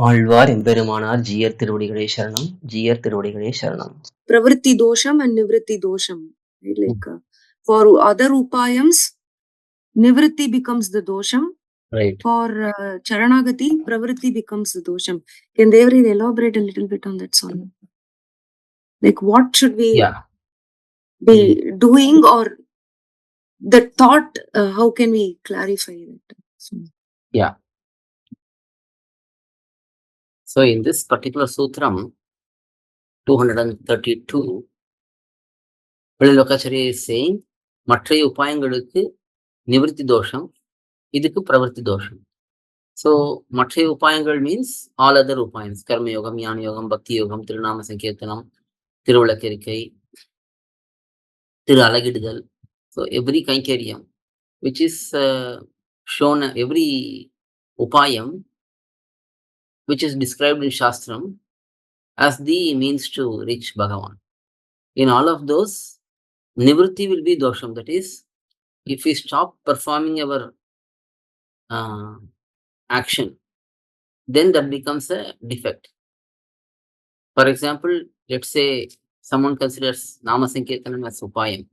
ஆழ்வார் எம்பெருமானார் ஜீயர் திருவடிகளே சரணம். ஜீயர் திருவடிகளே சரணம். Pravritti dosham and nivritti dosham. Right? Like for other upayams, nivritti becomes the dosham. Right. For charanagati, pravritti becomes the dosham. Can Devri elaborate a little bit on that song? Like what should we be doing, or the thought, how can we clarify that? Yeah. So in this particular sutram, 232, Vililokacharya is saying, மற்ற உபாயங்களுக்கு நிவர்த்தி தோஷம், இதுக்கு பிரவர்த்தி தோஷம். So மற்ற உபாயங்கள் means all other upayams, கர்ம யோகம், ஞான யோகம், பக்தி யோகம், திருநாம சங்கீர்த்தனம், திருவிளக்கெரிக்கை, திரு அலகிடுதல். So every கைங்கரியம் which is shown, every upayam which is described in Shastram as the means to reach Bhagavan. In all of those, nivritti will be dosham. That is, if we stop performing our action, then that becomes a defect. For example, let's say someone considers Nama Sankirtanam as upayam.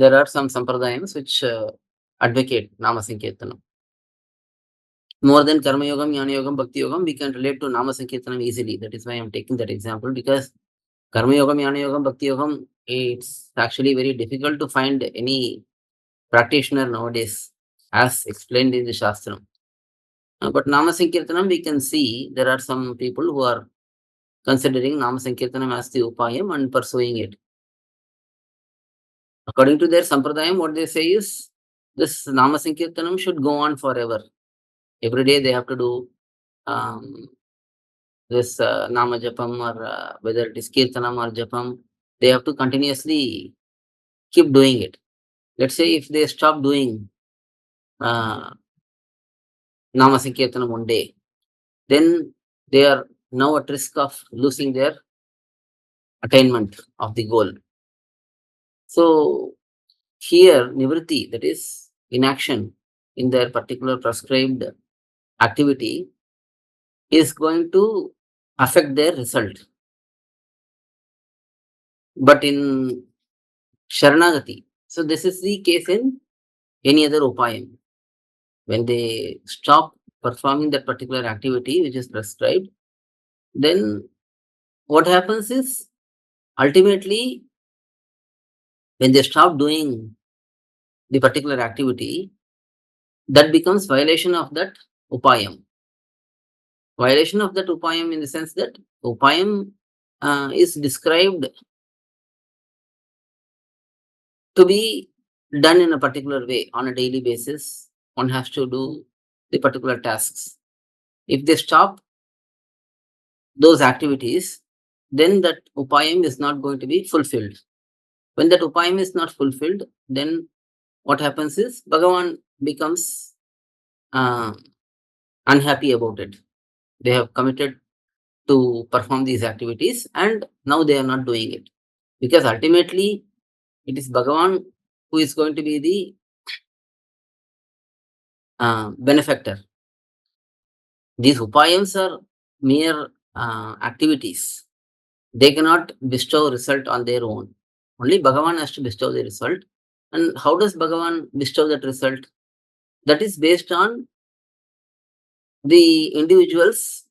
There are some sampradayams which advocate Nama Sankirtanam. More than Karma Yogam, Jnana Yogam, Bhakti Yogam, we can relate to Nama Sankirtanam easily. That is why I am taking that example, because Karma Yogam, Jnana Yogam, Bhakti Yogam, it's actually very difficult to find any practitioner nowadays as explained in the Shastram. But Nama Sankirtanam, we can see there are some people who are considering Nama Sankirtanam as the upayam and pursuing it. According to their sampradayam, what they say is, this Nama Sankirtanam should go on forever. Every day they have to do this Nama Japam, or whether it is Kirtanam or Japam, they have to continuously keep doing it. Let's say if they stop doing Nama Sankirtanam one day, then they are now at risk of losing their attainment of the goal. So here, nivritti, that is inaction in their particular prescribed activity, is going to affect their result. But in Sharanagati, so this is the case in any other upayam. When they stop performing that particular activity which is prescribed, then what happens is, ultimately, when they stop doing the particular activity, that becomes violation of that upayam. Violation of that upayam in the sense that upayam is described to be done in a particular way on a daily basis. One has to do the particular tasks. If they stop those activities, then that upayam is not going to be fulfilled. When that upayam is not fulfilled, then what happens is, Bhagavan becomes unhappy about it. They have committed to perform these activities and now they are not doing it. Because ultimately, it is Bhagavan who is going to be the benefactor. These upayams are mere activities. They cannot bestow result on their own. Only Bhagavan has to bestow the result. And how does Bhagavan bestow that result? That is based on the individual's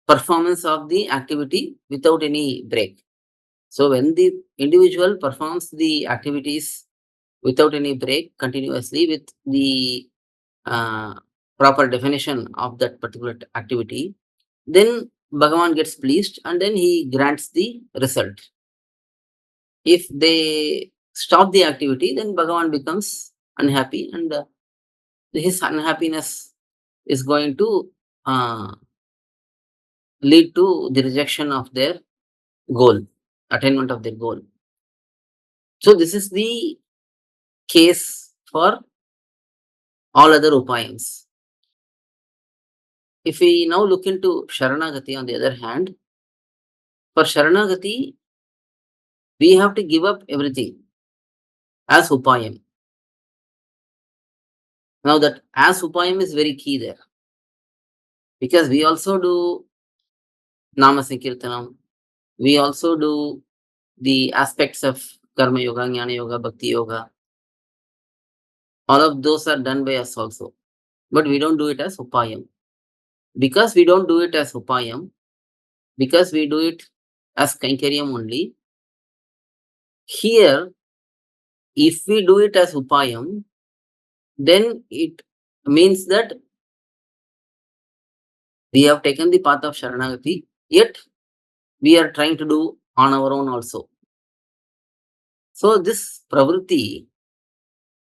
performance of the activity without any break. So when the individual performs the activities without any break continuously with the proper definition of that particular activity, then Bhagavan gets pleased and then he grants the result. If they stop the activity, then Bhagavan becomes unhappy and his unhappiness is going to lead to the rejection of their goal, attainment of their goal. So this is the case for all other upayams. If we now look into Sharanagati, on the other hand, for Sharanagati, we have to give up everything as upayam. Now that as upayam is very key there. Because we also do Nama Sankirtanam, we also do the aspects of Karma Yoga, Jnana Yoga, Bhakti Yoga. All of those are done by us also. But we don't do it as Upayam. Because we don't do it as Upayam, because we do it as Kainkariam only, here, if we do it as Upayam, then it means that we have taken the path of Sharanagati, yet we are trying to do on our own also. So this pravritti,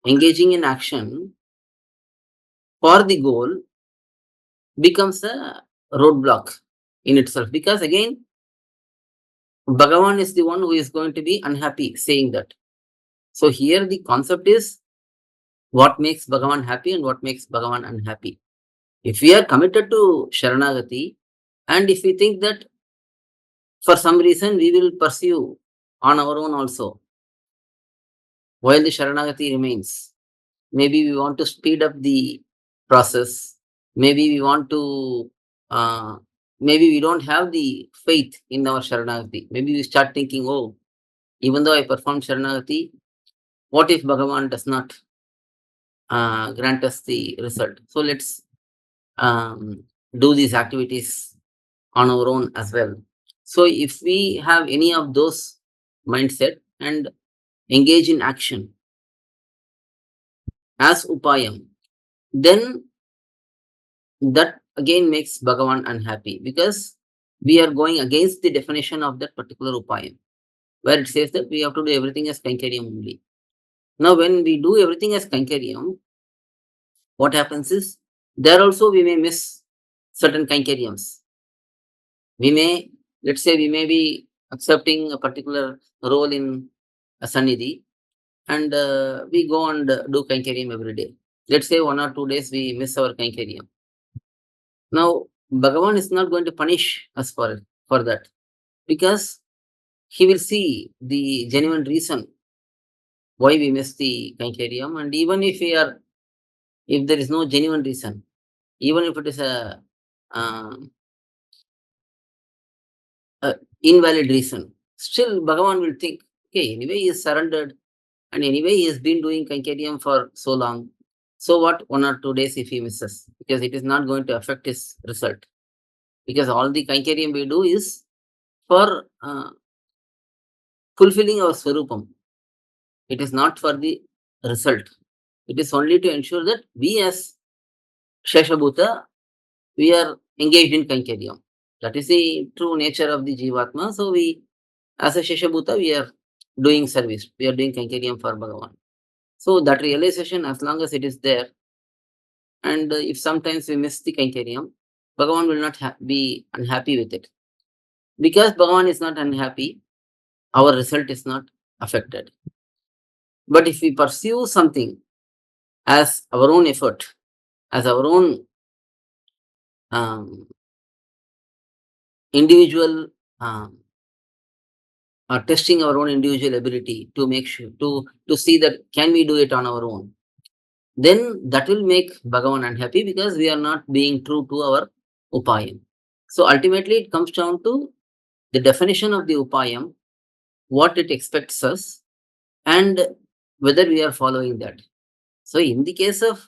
engaging in action for the goal, becomes a roadblock in itself, because again, Bhagavan is the one who is going to be unhappy saying that. So here the concept is what makes Bhagavan happy and what makes Bhagavan unhappy. If we are committed to Sharanagati, and if we think that for some reason we will pursue on our own also, while the Sharanagati remains, maybe we want to speed up the process, maybe we want to, maybe we don't have the faith in our Sharanagati. Maybe we start thinking, oh, even though I performed Sharanagati, what if Bhagavan does not grant us the result? So let's do these activities on our own as well. So if we have any of those mindset and engage in action as Upayam, then that again makes Bhagavan unhappy, because we are going against the definition of that particular Upayam, where it says that we have to do everything as Kainkariam only. Now when we do everything as Kainkariam, what happens is, there also we may miss certain Kainkariams. We may, let's say we may be accepting a particular role in a Sannidhi, and we go and do Kainkariam every day. Let's say 1 or 2 days we miss our Kainkariam. Now, Bhagavan is not going to punish us for that, because he will see the genuine reason why we miss the Kainkariam. And even if there is no genuine reason, even if it is a invalid reason, still Bhagavan will think, okay, anyway he is surrendered, and anyway he has been doing Kainkariam for so long. So what, 1 or 2 days if he misses, because it is not going to affect his result. Because all the Kainkariam we do is for fulfilling our Swarupam. It is not for the result. It is only to ensure that we as Sheshabhuta, we are engaged in Kainkariam. That is the true nature of the Jivatma. So we, as a Sheshabhuta, we are doing service. We are doing Kainkariam for Bhagavan. So that realization, as long as it is there, and if sometimes we miss the Kainkariam, Bhagavan will not be unhappy with it. Because Bhagavan is not unhappy, our result is not affected. But if we pursue something as our own effort, as our own individual, testing our own individual ability to make sure, to see that can we do it on our own, then that will make Bhagavan unhappy, because we are not being true to our Upayam. So ultimately it comes down to the definition of the Upayam, what it expects us, and whether we are following that. So in the case of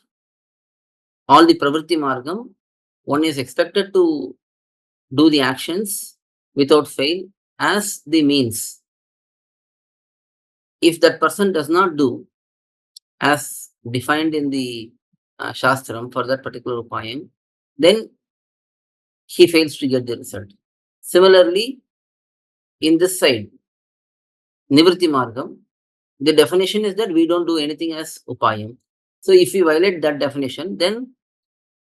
all the Pravritti Margam, one is expected to do the actions without fail as the means. If that person does not do as defined in the Shastram for that particular Upayam, then he fails to get the result. Similarly, in this side, Nivritti Margam, the definition is that we don't do anything as Upayam. So if we violate that definition, then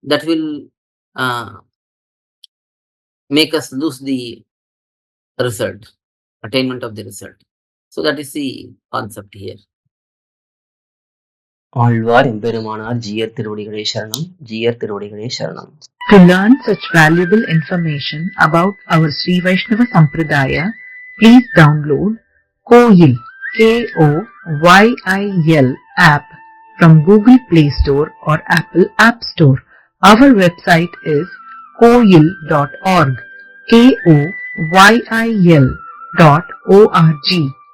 that will make us lose the result, attainment of the result. So that is the concept here. Alvar எம்பெருமானார் ஜீயர் திருவடிகளே சரணம். ஜீயர் திருவடிகளே சரணம். To learn such valuable information about our Sri Vaishnava Sampradaya, please download KOYIL, KOYIL app from Google Play Store or Apple App Store. Our website is koyil.org, KOYIL.org.